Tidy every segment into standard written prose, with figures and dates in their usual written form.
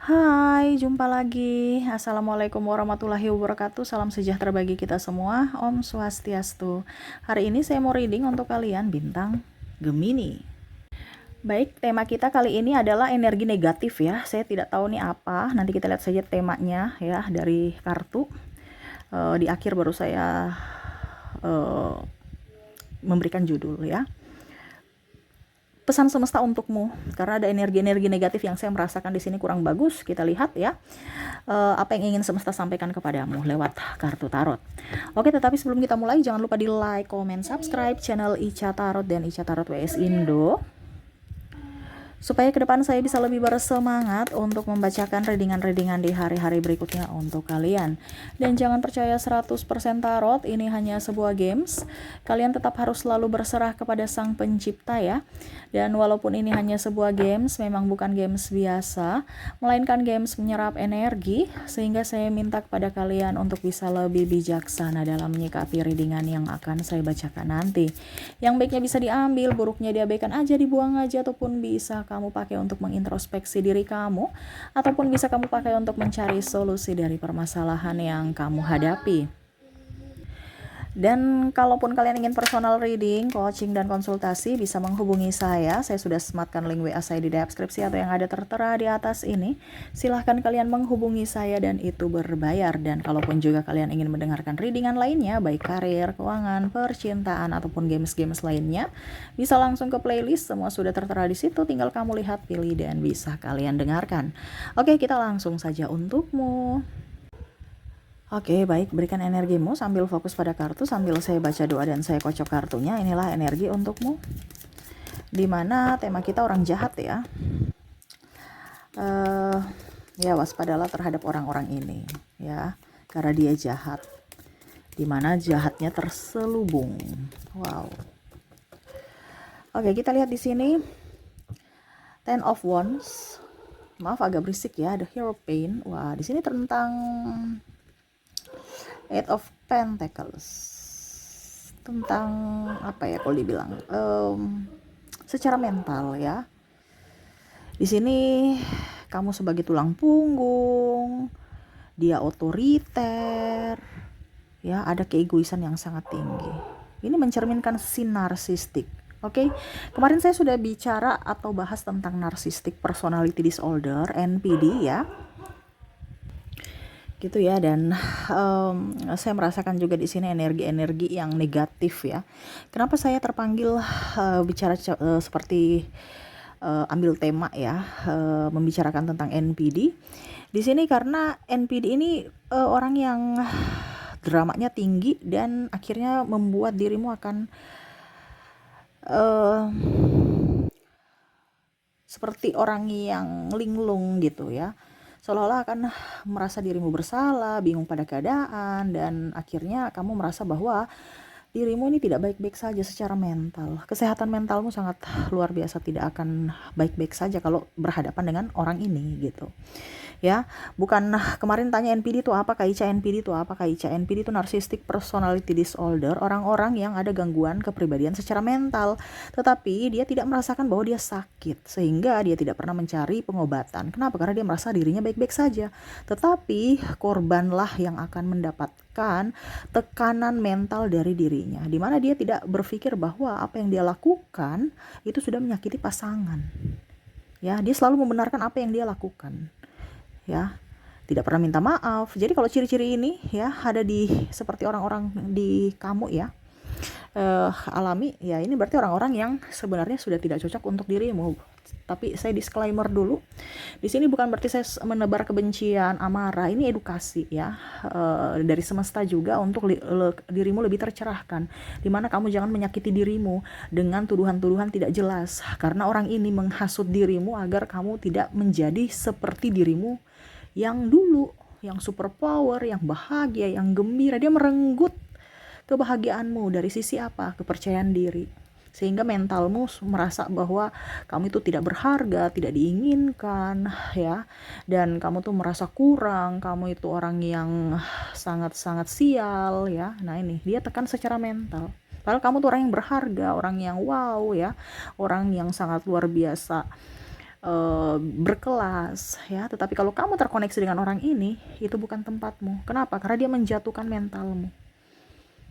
Hai, jumpa lagi. Assalamualaikum warahmatullahi wabarakatuh. Salam sejahtera bagi kita semua. Om Swastiastu. Hari ini saya mau reading untuk kalian bintang Gemini. Baik, tema kita kali ini adalah energi negatif ya. Saya tidak tahu nih apa. Nanti kita lihat saja temanya ya dari kartu. Di akhir baru saya memberikan judul ya. Pesan semesta untukmu, karena ada energi-energi negatif yang saya merasakan di sini kurang bagus. Kita lihat ya, apa yang ingin semesta sampaikan kepadamu lewat kartu tarot. Oke, tetapi sebelum kita mulai, jangan lupa di like, comment, subscribe channel Ica Tarot dan Ica Tarot WS Indo, supaya ke depan saya bisa lebih bersemangat untuk membacakan readingan-readingan di hari-hari berikutnya untuk kalian. Dan jangan percaya 100% tarot, ini hanya sebuah games. Kalian tetap harus selalu berserah kepada Sang Pencipta ya. Dan walaupun ini hanya sebuah games, memang bukan games biasa, melainkan games menyerap energi, sehingga saya minta kepada kalian untuk bisa lebih bijaksana dalam menyikapi readingan yang akan saya bacakan nanti. Yang baiknya bisa diambil, buruknya diabaikan aja, dibuang aja, ataupun bisa kamu pakai untuk mengintrospeksi diri kamu, ataupun bisa kamu pakai untuk mencari solusi dari permasalahan yang kamu hadapi. Dan kalaupun kalian ingin personal reading, coaching, dan konsultasi, bisa menghubungi saya. Saya sudah sematkan link WA saya di deskripsi atau yang ada tertera di atas ini. Silahkan kalian menghubungi saya dan itu berbayar. Dan kalaupun juga kalian ingin mendengarkan readingan lainnya, baik karir, keuangan, percintaan, ataupun games-games lainnya, bisa langsung ke playlist. Semua sudah tertera di situ, tinggal kamu lihat, pilih, dan bisa kalian dengarkan. Oke, kita langsung saja untukmu. Oke, baik, berikan energimu sambil fokus pada kartu, sambil saya baca doa dan saya kocok kartunya. Inilah energi untukmu. Dimana tema kita orang jahat ya. Ya, waspadalah terhadap orang-orang ini ya, karena dia jahat. Dimana jahatnya terselubung. Wow. Oke, kita lihat di sini Ten of Wands. Maaf agak berisik ya, ada Hierophant. Wah, di sini tentang Eight of Pentacles, tentang apa ya kalau dibilang secara mental ya. Di sini kamu sebagai tulang punggung, dia otoriter ya, ada keegoisan yang sangat tinggi. Ini mencerminkan si narsistik. Oke, kemarin saya sudah bicara atau bahas tentang narcissistic personality disorder (NPD) ya, gitu ya. Dan saya merasakan juga di sini energi-energi yang negatif ya. Kenapa saya terpanggil bicara seperti ambil tema ya, membicarakan tentang NPD di sini, karena NPD ini orang yang dramanya tinggi dan akhirnya membuat dirimu akan seperti orang yang linglung gitu ya, seolah-olah akan merasa dirimu bersalah, bingung pada keadaan, dan akhirnya kamu merasa bahwa dirimu ini tidak baik-baik saja secara mental. Kesehatan mentalmu sangat luar biasa, tidak akan baik-baik saja kalau berhadapan dengan orang ini gitu ya. Bukan kemarin tanya NPD itu apa, Kak Ica? NPD itu apa, Kak Ica? NPD itu narcissistic personality disorder, orang-orang yang ada gangguan kepribadian secara mental, tetapi dia tidak merasakan bahwa dia sakit, sehingga dia tidak pernah mencari pengobatan. Kenapa? Karena dia merasa dirinya baik-baik saja. Tetapi korbanlah yang akan mendapatkan tekanan mental dari dirinya, di mana dia tidak berpikir bahwa apa yang dia lakukan itu sudah menyakiti pasangan. Ya, dia selalu membenarkan apa yang dia lakukan. Ya, tidak pernah minta maaf. Jadi kalau ciri-ciri ini ya ada di seperti orang-orang di kamu ya, alami ya, ini berarti orang-orang yang sebenarnya sudah tidak cocok untuk dirimu. Tapi saya disclaimer dulu, di sini bukan berarti saya menebar kebencian, amarah. Ini edukasi ya, dari semesta juga untuk dirimu lebih tercerahkan, dimana kamu jangan menyakiti dirimu dengan tuduhan-tuduhan tidak jelas, karena orang ini menghasut dirimu agar kamu tidak menjadi seperti dirimu yang dulu, yang super power, yang bahagia, yang gembira. Dia merenggut kebahagiaanmu dari sisi apa? Kepercayaan diri. Sehingga mentalmu merasa bahwa kamu itu tidak berharga, tidak diinginkan ya, dan kamu tuh merasa kurang, kamu itu orang yang sangat-sangat sial ya. Nah, ini dia tekan secara mental. Padahal kamu tuh orang yang berharga, orang yang wow ya, orang yang sangat luar biasa berkelas ya. Tetapi kalau kamu terkoneksi dengan orang ini, itu bukan tempatmu. Kenapa? Karena dia menjatuhkan mentalmu,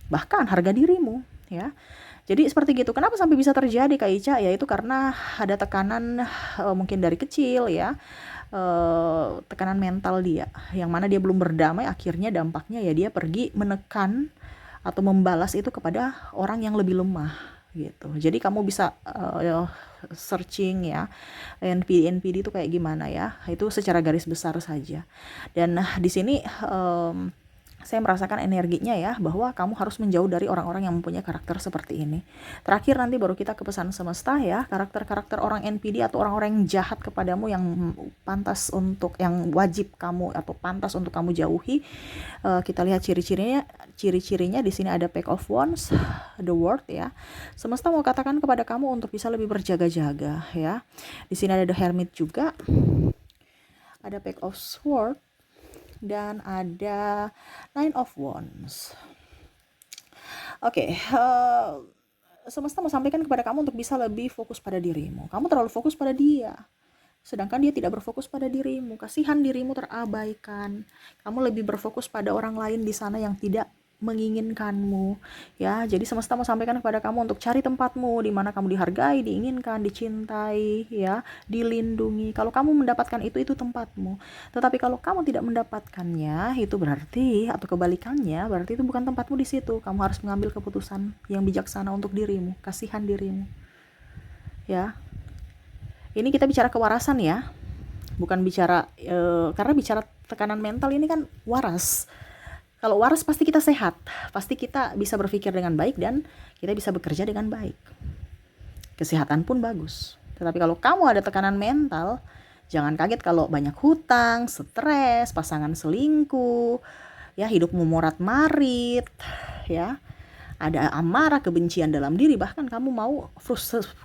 bahkan harga dirimu ya. Jadi seperti gitu. Kenapa sampai bisa terjadi Kak Ica? Ya itu karena ada tekanan mungkin dari kecil ya, tekanan mental dia, yang mana dia belum berdamai, akhirnya dampaknya ya dia pergi menekan atau membalas itu kepada orang yang lebih lemah gitu. Jadi kamu bisa searching ya, NPD itu kayak gimana ya, itu secara garis besar saja. Dan di sini saya merasakan energinya ya, bahwa kamu harus menjauh dari orang-orang yang mempunyai karakter seperti ini. Terakhir nanti baru kita ke pesan semesta ya, karakter-karakter orang NPD atau orang-orang yang jahat kepadamu, yang pantas untuk, yang wajib kamu atau pantas untuk kamu jauhi. Kita lihat ciri-cirinya di sini ada Page of Wands, the World ya. Semesta mau katakan kepada kamu untuk bisa lebih berjaga-jaga ya. Di sini ada the Hermit juga, ada Page of Swords, dan ada Nine of Wands. Oke, semesta mau sampaikan kepada kamu untuk bisa lebih fokus pada dirimu. Kamu terlalu fokus pada dia, sedangkan dia tidak berfokus pada dirimu. Kasihan, dirimu terabaikan. Kamu lebih berfokus pada orang lain di sana yang tidak menginginkanmu ya. Jadi semesta mau sampaikan kepada kamu untuk cari tempatmu di mana kamu dihargai, diinginkan, dicintai ya, dilindungi. Kalau kamu mendapatkan itu tempatmu. Tetapi kalau kamu tidak mendapatkannya, itu berarti, atau kebalikannya, berarti itu bukan tempatmu di situ. Kamu harus mengambil keputusan yang bijaksana untuk dirimu. Kasihan dirimu ya. Ini kita bicara kewarasan ya, bukan bicara karena bicara tekanan mental ini kan waras. Kalau waras pasti kita sehat, pasti kita bisa berpikir dengan baik dan kita bisa bekerja dengan baik. Kesehatan pun bagus. Tetapi kalau kamu ada tekanan mental, jangan kaget kalau banyak hutang, stres, pasangan selingkuh, ya hidupmu morat-marit, ya. Ada amarah, kebencian dalam diri, bahkan kamu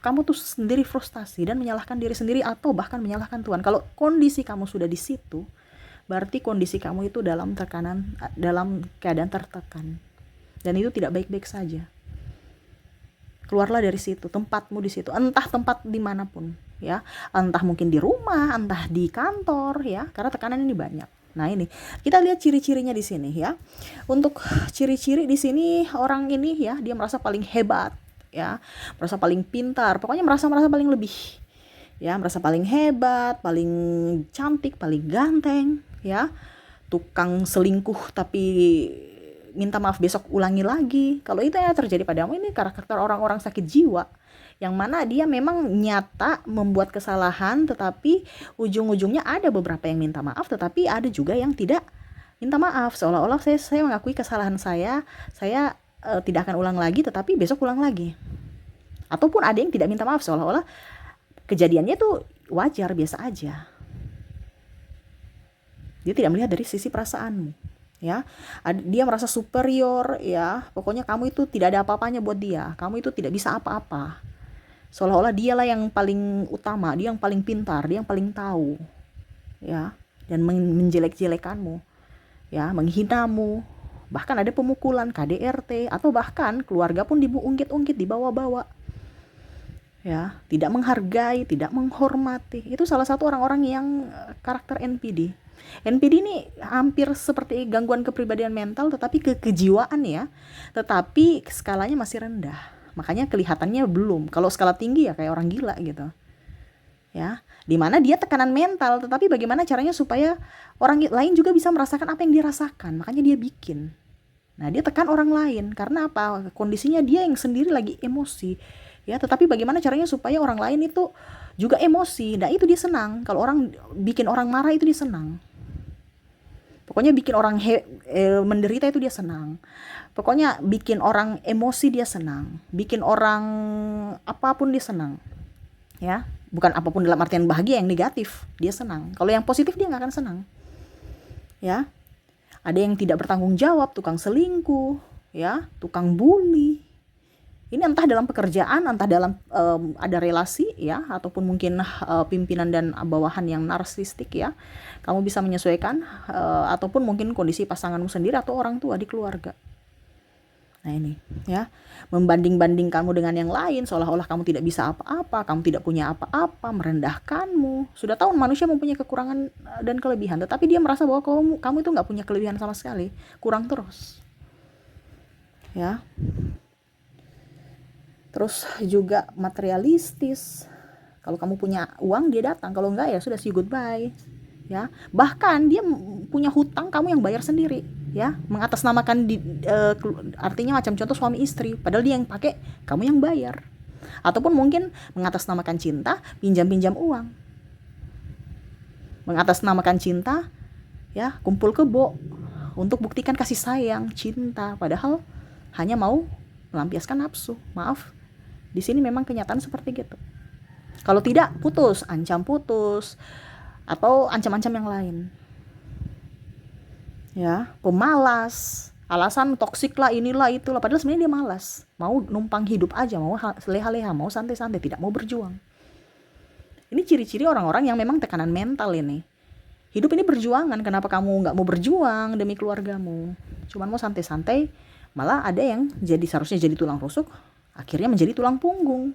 kamu tuh sendiri frustasi dan menyalahkan diri sendiri atau bahkan menyalahkan Tuhan. Kalau kondisi kamu sudah di situ, berarti kondisi kamu itu dalam keadaan tertekan, dan itu tidak baik-baik saja. Keluarlah dari situ, tempatmu di situ, entah tempat dimanapun ya, entah mungkin di rumah, entah di kantor ya, karena tekanan ini banyak. Nah ini kita lihat ciri-cirinya di sini ya. Untuk ciri-ciri di sini, orang ini ya, dia merasa paling hebat ya, merasa paling pintar, pokoknya merasa paling lebih ya, merasa paling hebat, paling cantik, paling ganteng ya. Tukang selingkuh tapi minta maaf besok ulangi lagi. Kalau itu yang terjadi padamu, ini karakter orang-orang sakit jiwa, yang mana dia memang nyata membuat kesalahan, tetapi ujung-ujungnya ada beberapa yang minta maaf, tetapi ada juga yang tidak minta maaf, seolah-olah saya mengakui kesalahan saya tidak akan ulang lagi, tetapi besok ulang lagi. Ataupun ada yang tidak minta maaf, seolah-olah kejadiannya tuh wajar, biasa aja. Dia tidak melihat dari sisi perasaanmu ya. Dia merasa superior ya, pokoknya kamu itu tidak ada apa-apanya buat dia, kamu itu tidak bisa apa-apa, seolah-olah dialah yang paling utama, dia yang paling pintar, dia yang paling tahu ya, dan menjelek-jelekanmu ya, menghinamu, bahkan ada pemukulan, KDRT, atau bahkan keluarga pun diungkit-ungkit, dibawa-bawa ya, tidak menghargai, tidak menghormati. Itu salah satu orang-orang yang karakter NPD. NPD ini hampir seperti gangguan kepribadian mental, tetapi kejiwaan ya, tetapi skalanya masih rendah, makanya kelihatannya belum. Kalau skala tinggi ya kayak orang gila gitu ya, dimana dia tekanan mental, tetapi bagaimana caranya supaya orang lain juga bisa merasakan apa yang dia rasakan, makanya dia bikin. Nah dia tekan orang lain, karena apa? Kondisinya dia yang sendiri lagi emosi ya, tetapi bagaimana caranya supaya orang lain itu juga emosi. Nah itu dia senang, kalau orang bikin orang marah itu dia senang. Pokoknya bikin orang menderita itu dia senang. Pokoknya bikin orang emosi dia senang. Bikin orang apapun dia senang. Ya, bukan apapun dalam artian bahagia yang negatif, dia senang. Kalau yang positif dia nggak akan senang. Ya, ada yang tidak bertanggung jawab, tukang selingkuh, ya, tukang bully. Ini entah dalam pekerjaan, entah dalam ada relasi ya, ataupun mungkin pimpinan dan bawahan yang narsistik ya. Kamu bisa menyesuaikan, ataupun mungkin kondisi pasanganmu sendiri atau orang tua di keluarga. Nah ini ya, membanding-banding kamu dengan yang lain, seolah-olah kamu tidak bisa apa-apa, kamu tidak punya apa-apa, merendahkanmu. Sudah tahu manusia mempunyai kekurangan dan kelebihan, tetapi dia merasa bahwa kamu itu nggak punya kelebihan sama sekali, kurang terus. Ya. Terus juga materialistis. Kalau kamu punya uang dia datang, kalau enggak ya sudah see goodbye. Ya, bahkan dia punya hutang kamu yang bayar sendiri, ya, mengatasnamakan artinya macam contoh suami istri, padahal dia yang pakai, kamu yang bayar. Ataupun mungkin mengatasnamakan cinta, pinjam-pinjam uang. Mengatasnamakan cinta, ya, kumpul kebo untuk buktikan kasih sayang, cinta, padahal hanya mau melampiaskan nafsu. Maaf, di sini memang kenyataan seperti gitu. Kalau tidak, putus, ancam putus, atau ancam-ancam yang lain. Ya, pemalas, alasan toksik lah, inilah itulah, padahal sebenarnya dia malas, mau numpang hidup aja, mau leha-leha, mau santai-santai, tidak mau berjuang. Ini ciri-ciri orang-orang yang memang tekanan mental ini. Hidup ini perjuangan, kenapa kamu nggak mau berjuang demi keluargamu? Cuman mau santai-santai, malah ada yang seharusnya jadi tulang rusuk, akhirnya menjadi tulang punggung,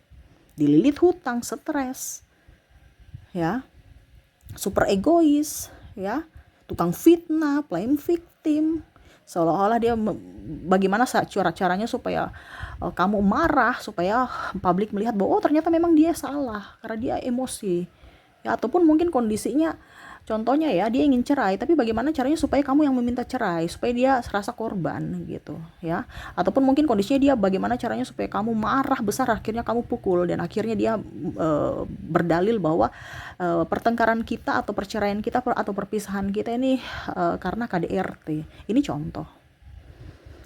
dililit hutang, stres, ya, super egois, ya, tukang fitnah, playing victim, seolah-olah dia bagaimana caranya supaya kamu marah, supaya publik melihat bahwa ternyata memang dia salah karena dia emosi, ya, ataupun mungkin kondisinya, contohnya ya, dia ingin cerai, tapi bagaimana caranya supaya kamu yang meminta cerai, supaya dia serasa korban gitu, ya. Ataupun mungkin kondisinya dia bagaimana caranya supaya kamu marah besar, akhirnya kamu pukul, dan akhirnya dia berdalil bahwa pertengkaran kita atau perceraian kita atau perpisahan kita ini karena KDRT. Ini contoh.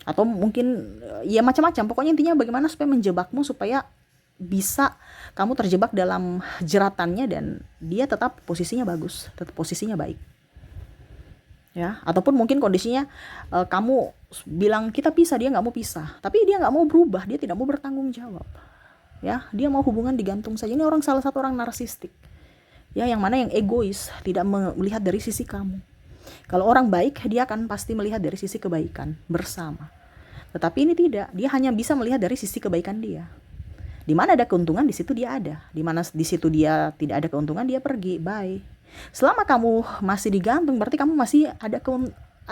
Atau mungkin ya macam-macam, pokoknya intinya bagaimana supaya menjebakmu, supaya bisa kamu terjebak dalam jeratannya dan dia tetap posisinya bagus, tetap posisinya baik, ya. Ataupun mungkin kondisinya kamu bilang kita pisah, dia nggak mau pisah, tapi dia nggak mau berubah, dia tidak mau bertanggung jawab, ya, dia mau hubungan digantung saja. Ini salah satu orang narsistik, ya, yang mana yang egois, tidak melihat dari sisi kamu. Kalau orang baik, dia akan pasti melihat dari sisi kebaikan bersama, tetapi ini tidak, dia hanya bisa melihat dari sisi kebaikan dia. Di mana ada keuntungan, di situ dia ada. Di mana di situ dia tidak ada keuntungan, dia pergi. Bye. Selama kamu masih digantung, berarti kamu masih ada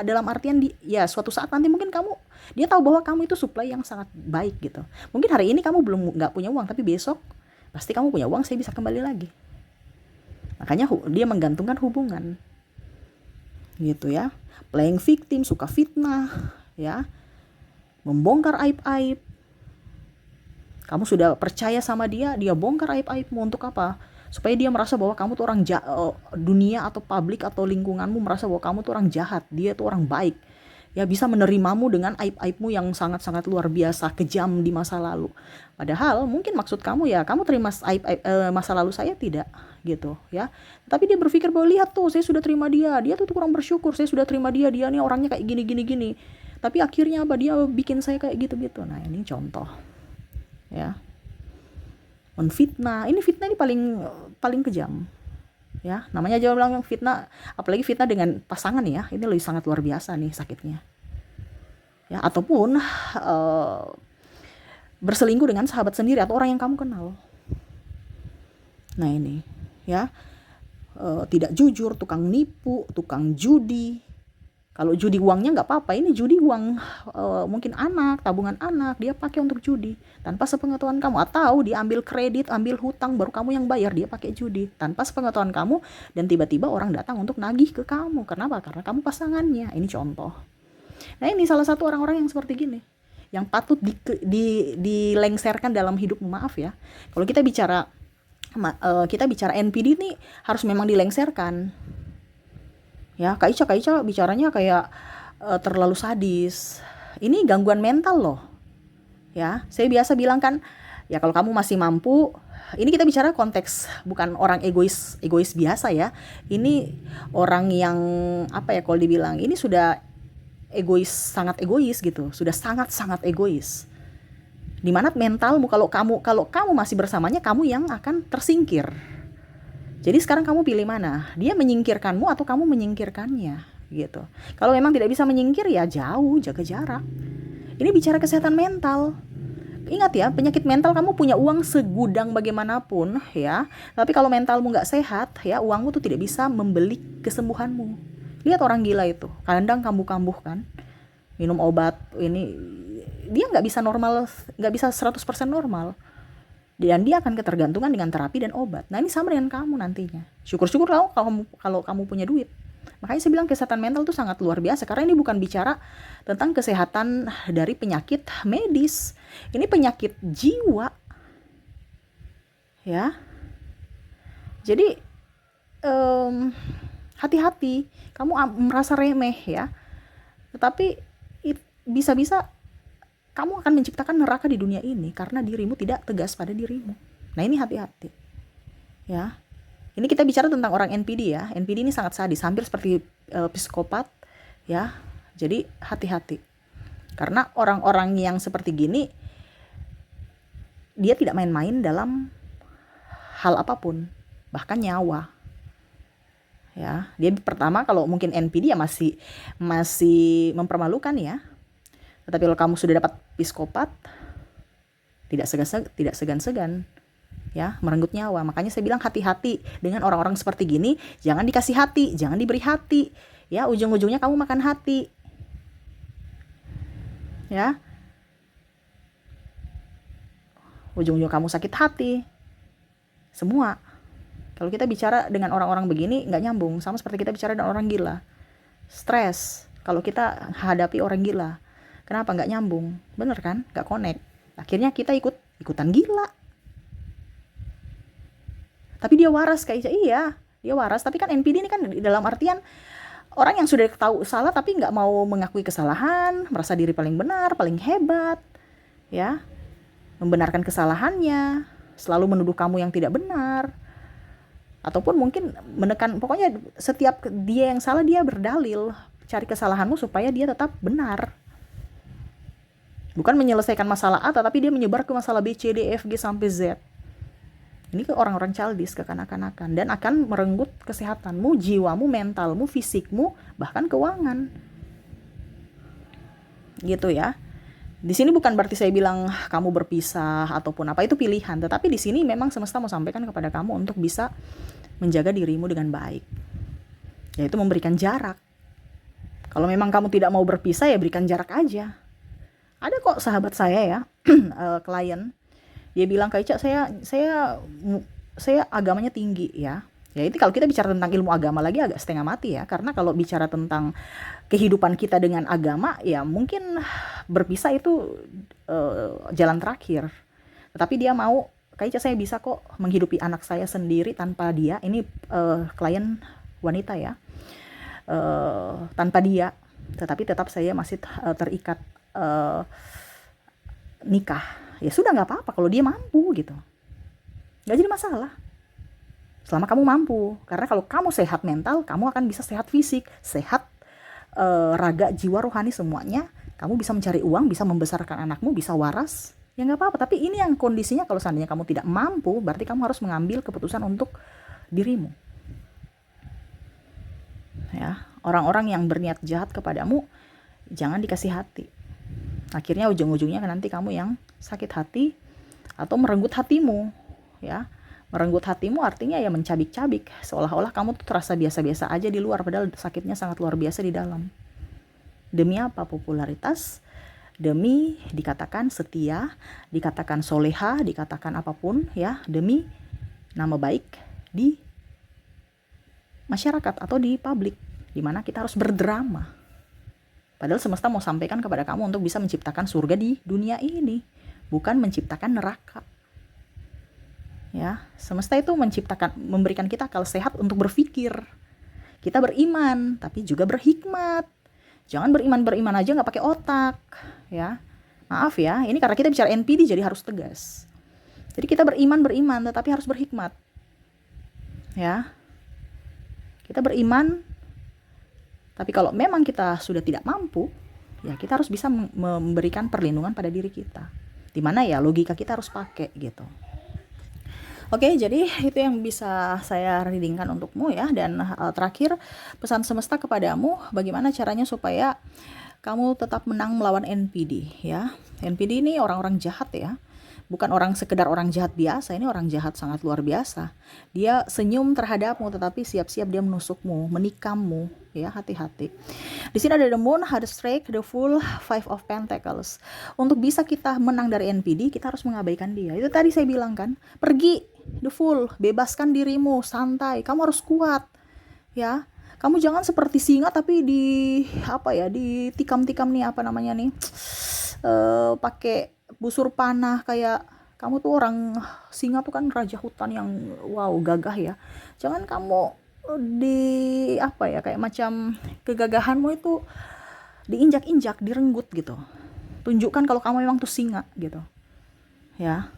dalam artian ya suatu saat nanti mungkin dia tahu bahwa kamu itu supply yang sangat baik gitu. Mungkin hari ini kamu nggak punya uang, tapi besok pasti kamu punya uang, saya bisa kembali lagi. Makanya dia menggantungkan hubungan, gitu ya. Playing victim, suka fitnah, ya, membongkar aib-aib. Kamu sudah percaya sama dia bongkar aib-aibmu untuk apa? Supaya dia merasa bahwa kamu tuh orang dunia atau publik atau lingkunganmu merasa bahwa kamu tuh orang jahat, dia tuh orang baik. Ya, bisa menerimamu dengan aib-aibmu yang sangat-sangat luar biasa, kejam di masa lalu. Padahal mungkin maksud kamu ya, kamu terima aib-aib masa lalu saya tidak, gitu ya. Tapi dia berpikir bahwa lihat tuh, saya sudah terima dia tuh kurang bersyukur, saya sudah terima dia nih orangnya kayak gini. Tapi akhirnya apa, dia bikin saya kayak gitu-gitu. Nah, ini contoh. Ya, menfitnah, ini fitnah ini paling kejam, ya, namanya aja bilang fitnah, apalagi fitnah dengan pasangan, ya, ini lebih sangat luar biasa nih sakitnya, ya. Ataupun berselingkuh dengan sahabat sendiri atau orang yang kamu kenal. Nah ini, ya, tidak jujur, tukang nipu, tukang judi. Kalau judi uangnya nggak apa-apa, ini judi uang mungkin tabungan anak, dia pakai untuk judi tanpa sepengetahuan kamu, atau dia ambil kredit, ambil hutang, baru kamu yang bayar, dia pakai judi tanpa sepengetahuan kamu, dan tiba-tiba orang datang untuk nagih ke kamu. Kenapa? Karena kamu pasangannya. Ini contoh. Nah, ini salah satu orang-orang yang seperti gini, yang patut dilengserkan dalam hidupmu. Maaf ya, kalau kita bicara NPD ini harus memang dilengserkan. Ya, Kak Ica bicaranya kayak terlalu sadis. Ini gangguan mental loh. Ya, saya biasa bilang kan, ya kalau kamu masih mampu, ini kita bicara konteks bukan orang egois biasa ya. Ini orang yang apa ya, kalau dibilang ini sudah egois, sangat egois gitu. Sudah sangat-sangat egois. Dimana mentalmu, kalau kamu masih bersamanya, kamu yang akan tersingkir. Jadi sekarang kamu pilih mana? Dia menyingkirkanmu atau kamu menyingkirkannya, gitu. Kalau memang tidak bisa menyingkir, ya jauh, jaga jarak. Ini bicara kesehatan mental. Ingat ya, penyakit mental kamu punya uang segudang bagaimanapun ya, tapi kalau mentalmu nggak sehat ya, uangmu tuh tidak bisa membeli kesembuhanmu. Lihat orang gila itu, kadang kambuh-kambuh kan, minum obat ini, dia nggak bisa normal, nggak bisa 100% normal, dan dia akan ketergantungan dengan terapi dan obat. Nah ini sama dengan kamu nantinya. Syukur-syukur kalau kamu punya duit. Makanya saya bilang kesehatan mental itu sangat luar biasa, karena ini bukan bicara tentang kesehatan dari penyakit medis. Ini penyakit jiwa. Ya. Jadi hati-hati. Kamu merasa remeh ya. Tetapi bisa-bisa kamu akan menciptakan neraka di dunia ini karena dirimu tidak tegas pada dirimu. Nah, ini hati-hati. Ya. Ini kita bicara tentang orang NPD ya. NPD ini sangat sadis, hampir seperti psikopat ya. Jadi hati-hati. Karena orang-orang yang seperti gini, dia tidak main-main dalam hal apapun, bahkan nyawa. Ya, dia pertama kalau mungkin NPD ya masih mempermalukan ya. Tetapi kalau kamu sudah dapat psikopat, tidak segan-segan ya merenggut nyawa. Makanya saya bilang hati-hati dengan orang-orang seperti gini. Jangan dikasih hati, jangan diberi hati ya, ujung-ujungnya kamu makan hati ya, ujung-ujung kamu sakit hati semua. Kalau kita bicara dengan orang-orang begini nggak nyambung, sama seperti kita bicara dengan orang gila. Stres kalau kita hadapi orang gila, kenapa nggak nyambung? Bener kan, nggak connect. Akhirnya kita ikutan gila. Tapi dia waras kayak iya, dia waras. Tapi kan NPD ini kan dalam artian orang yang sudah tahu salah tapi nggak mau mengakui kesalahan, merasa diri paling benar, paling hebat, ya, membenarkan kesalahannya, selalu menuduh kamu yang tidak benar, ataupun mungkin menekan, pokoknya setiap dia yang salah dia berdalil, cari kesalahanmu supaya dia tetap benar. Bukan menyelesaikan masalah A, tapi dia menyebar ke masalah B, C, D, F, G sampai Z. Ini ke orang-orang childish, kekanak-kanakan, dan akan merenggut kesehatanmu, jiwamu, mentalmu, fisikmu, bahkan keuangan. Gitu ya. Di sini bukan berarti saya bilang kamu berpisah ataupun apa, itu pilihan, tetapi di sini memang semesta mau sampaikan kepada kamu untuk bisa menjaga dirimu dengan baik. Yaitu memberikan jarak. Kalau memang kamu tidak mau berpisah ya berikan jarak aja. Ada kok sahabat saya ya, klien, dia bilang, Kak Ica, saya agamanya tinggi ya. Ya itu kalau kita bicara tentang ilmu agama lagi agak setengah mati ya, karena kalau bicara tentang kehidupan kita dengan agama ya mungkin berpisah itu jalan terakhir. Tetapi dia mau, Kak Ica, saya bisa kok menghidupi anak saya sendiri tanpa dia. Ini klien wanita ya, tanpa dia, tetapi tetap saya masih terikat nikah. Ya sudah, nggak apa-apa kalau dia mampu gitu, nggak jadi masalah selama kamu mampu. Karena kalau kamu sehat mental, kamu akan bisa sehat fisik, sehat raga, jiwa, rohani, semuanya. Kamu bisa mencari uang, bisa membesarkan anakmu, bisa waras, ya nggak apa-apa. Tapi ini yang kondisinya kalau seandainya kamu tidak mampu, berarti kamu harus mengambil keputusan untuk dirimu ya. Orang-orang yang berniat jahat kepadamu jangan dikasih hati. Akhirnya ujung-ujungnya nanti kamu yang sakit hati atau merenggut hatimu ya. Merenggut hatimu artinya ya mencabik-cabik, seolah-olah kamu tuh terasa biasa-biasa aja di luar, padahal sakitnya sangat luar biasa di dalam. Demi apa? Popularitas, demi dikatakan setia, dikatakan soleha, dikatakan apapun ya, demi nama baik di masyarakat atau di publik, dimana kita harus berdrama. Padahal semesta mau sampaikan kepada kamu untuk bisa menciptakan surga di dunia ini, bukan menciptakan neraka. Ya, semesta itu memberikan kita akal sehat untuk berpikir. Kita beriman, tapi juga berhikmat. Jangan beriman aja nggak pakai otak, ya. Maaf ya, ini karena kita bicara NPD jadi harus tegas. Jadi kita beriman, tetapi harus berhikmat. Ya, kita beriman. Tapi kalau memang kita sudah tidak mampu, ya kita harus bisa memberikan perlindungan pada diri kita. Dimana ya logika kita harus pakai gitu. Oke, jadi itu yang bisa saya readingkan untukmu ya. Dan terakhir, pesan semesta kepadamu, bagaimana caranya supaya kamu tetap menang melawan NPD ya. NPD ini orang-orang jahat ya. Bukan orang sekedar orang jahat biasa, ini orang jahat sangat luar biasa. Dia senyum terhadapmu tetapi siap-siap dia menusukmu, menikammu ya, hati-hati. Di sini ada the moon, ada strike, the fool, five of pentacles. Untuk bisa kita menang dari NPD, kita harus mengabaikan dia. Itu tadi saya bilang kan, pergi the fool, bebaskan dirimu, santai, kamu harus kuat ya. Kamu jangan seperti singa tapi ditikam-tikam nih, apa namanya nih, pakai busur panah. Kayak kamu tuh orang singa tuh kan raja hutan yang wow gagah ya. Jangan kamu kayak macam kegagahanmu itu diinjak-injak, direnggut gitu. Tunjukkan kalau kamu memang tuh singa gitu ya.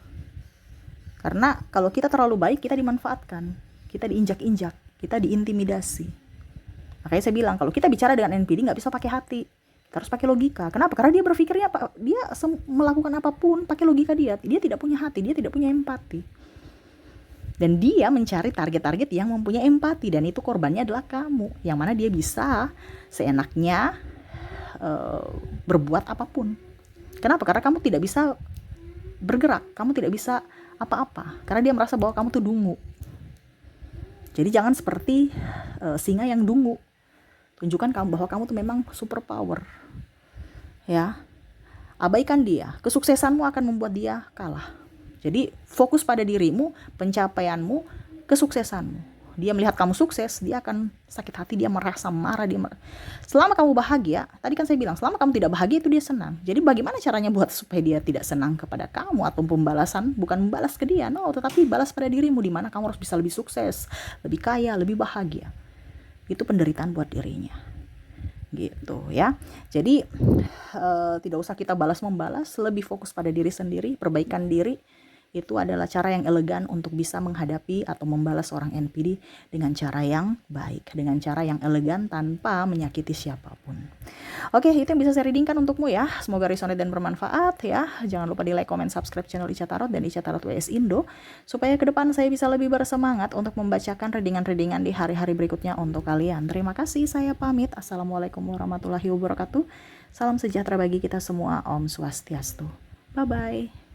Karena kalau kita terlalu baik, kita dimanfaatkan, kita diinjak-injak, kita diintimidasi. Makanya saya bilang, kalau kita bicara dengan NPD nggak bisa pakai hati, kita harus pakai logika. Kenapa? Karena dia berpikirnya dia melakukan apapun pakai logika dia tidak punya hati, dia tidak punya empati. Dan dia mencari target-target yang mempunyai empati, dan itu korbannya adalah kamu, yang mana dia bisa seenaknya berbuat apapun. Kenapa? Karena kamu tidak bisa bergerak, kamu tidak bisa apa-apa, karena dia merasa bahwa kamu tuh dungu. Jadi jangan seperti singa yang dungu. Tunjukkan bahwa kamu tuh memang super power ya. Abaikan dia, kesuksesanmu akan membuat dia kalah. Jadi fokus pada dirimu, pencapaianmu, kesuksesanmu. Dia melihat kamu sukses, dia akan sakit hati, dia merasa marah, selama kamu bahagia, tadi kan saya bilang, selama kamu tidak bahagia itu dia senang. Jadi bagaimana caranya buat supaya dia tidak senang kepada kamu, atau pembalasan, bukan membalas ke dia, no, tetapi balas pada dirimu, di mana kamu harus bisa lebih sukses, lebih kaya, lebih bahagia. Itu penderitaan buat dirinya gitu ya. Jadi tidak usah kita balas membalas, lebih fokus pada diri sendiri, perbaikan diri. Itu adalah cara yang elegan untuk bisa menghadapi atau membalas orang NPD dengan cara yang baik, dengan cara yang elegan tanpa menyakiti siapapun. Oke, itu yang bisa saya readingkan untukmu ya. Semoga resonate dan bermanfaat ya. Jangan lupa di like, comment, subscribe channel Ica Tarot dan Ica Tarot WS Indo, supaya ke depan saya bisa lebih bersemangat untuk membacakan readingan-readingan di hari-hari berikutnya untuk kalian. Terima kasih, saya pamit. Assalamualaikum warahmatullahi wabarakatuh. Salam sejahtera bagi kita semua. Om Swastiastu. Bye-bye.